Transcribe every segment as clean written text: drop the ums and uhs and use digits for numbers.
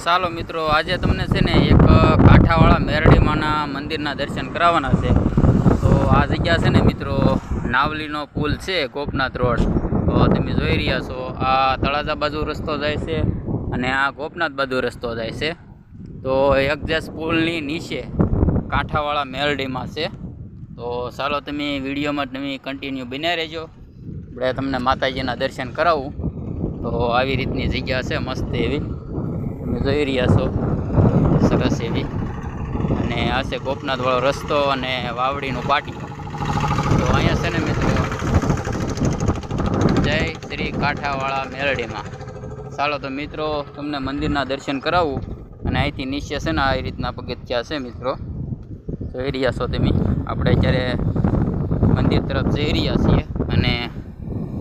ચાલો મિત્રો, આજે તમને છે ને એક કાંઠાવાળા મેરડીમાના મંદિરના દર્શન કરાવવાના છે. તો આ જગ્યા છે ને મિત્રો, નાવલીનો પુલ છે, ગોપનાથ રોડ. તો તમે જોઈ રહ્યા છો, આ તળાજા બાજુ રસ્તો જાય છે અને આ ગોપનાથ બાજુ રસ્તો જાય છે. તો એક્ઝેસ પુલની નીચે કાંઠાવાળા મેરડીમાં છે. તો ચાલો તમે વિડીયોમાં તમે કન્ટિન્યુ બન્યા રહેજો. આપણે તમને માતાજીના દર્શન કરાવું. તો આવી રીતની જગ્યા છે, મસ્ત એવી તમે જોઈ રહ્યા છો, સરસ એવી. અને આ છે ગોપનાથ વાળો રસ્તો અને વાવડીનું પાટિયું. તો અહીંયા છે ને મિત્રો, જય શ્રી કાંઠાવાળા મેરડીમાં. ચાલો તો મિત્રો, તમને મંદિરના દર્શન કરાવું. અને અહીંથી નીચે છે ને આ રીતના પગથિયા છે મિત્રો, જોઈ રહ્યા છો તમે. આપણે અત્યારે મંદિર તરફ જઈ રહ્યા છીએ અને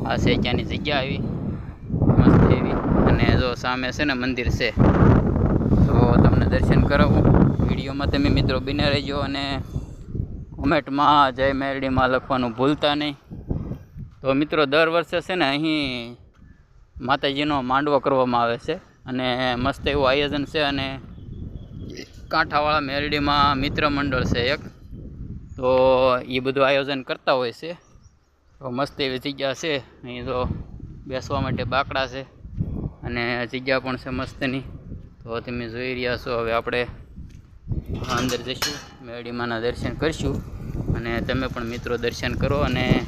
આ છે ત્યાંની જગ્યા આવી મસ્ત એવી. અને જો સામે છે ને મંદિર છે. તો તમને દર્શન કરાવું. વિડીયોમાં તમે મિત્રો બને રહેજો અને કોમેન્ટમાં જય મેરડીમાં લખવાનું ભૂલતા નહીં. તો મિત્રો, દર વર્ષે છે ને અહીં માતાજીનો માંડવો કરવામાં આવે છે અને મસ્ત એવું આયોજન છે. અને કાંઠાવાળા મેરડીમાં મિત્ર મંડળ છે એક, તો એ બધું આયોજન કરતા હોય છે. તો મસ્ત એવી જગ્યા છે. અહીં તો બેસવા માટે બાકડા છે અને જગ્યા પણ છે મસ્તની. તો તમે જોઈ રહ્યા છો. હવે આપણે અંદર જઈશું, મેરડીમાના દર્શન કરીશું. અને તમે પણ મિત્રો દર્શન કરો અને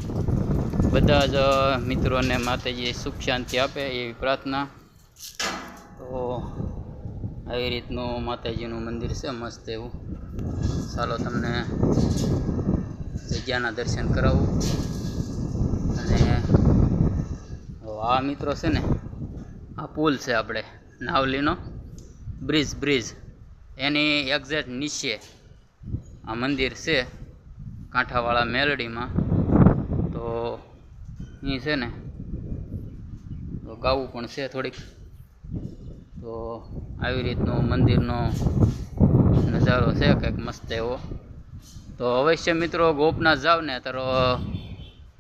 બધા જ મિત્રોને માતાજી સુખ શાંતિ આપે એવી પ્રાર્થના. તો આવી રીતનું માતાજીનું મંદિર છે મસ્ત એવું. ચાલો તમને જગ્યાના દર્શન કરાવું. અને આ મિત્રો છે ને, આ પુલ છે આપણે નાવલીનો બ્રિજ એની એક્ઝેક્ટ નીચે આ મંદિર છે કાંઠાવાળા મેરડીમાં. તો અહીં છે ને તો ગાવું પણ છે થોડીક. તો આવી રીતનો મંદિરનો નજારો છે કંઈક મસ્ત એવો. તો અવશ્ય મિત્રો ગોપનાથ જાવ ને તો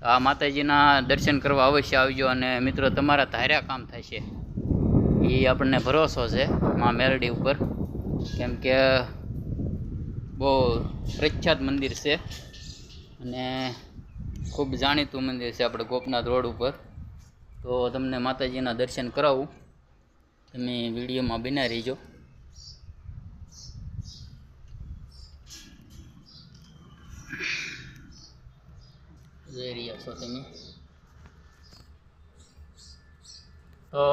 આ માતાજીના દર્શન કરવા અવશ્ય આવજો. અને મિત્રો, તમારા ધાર્યા કામ થશે એ આપણને ભરોસો છે મા મેરડી ઉપર. કેમ કે બહુ પ્રખ્યાત મંદિર છે અને ખૂબ જાણીતું મંદિર છે આપણે ગોપનાથ રોડ ઉપર. તો તમને માતાજીના દર્શન કરાવું, તમે વિડીયોમાં બન્યા રહીજો. જોઈ રહ્યા છો તમે. તો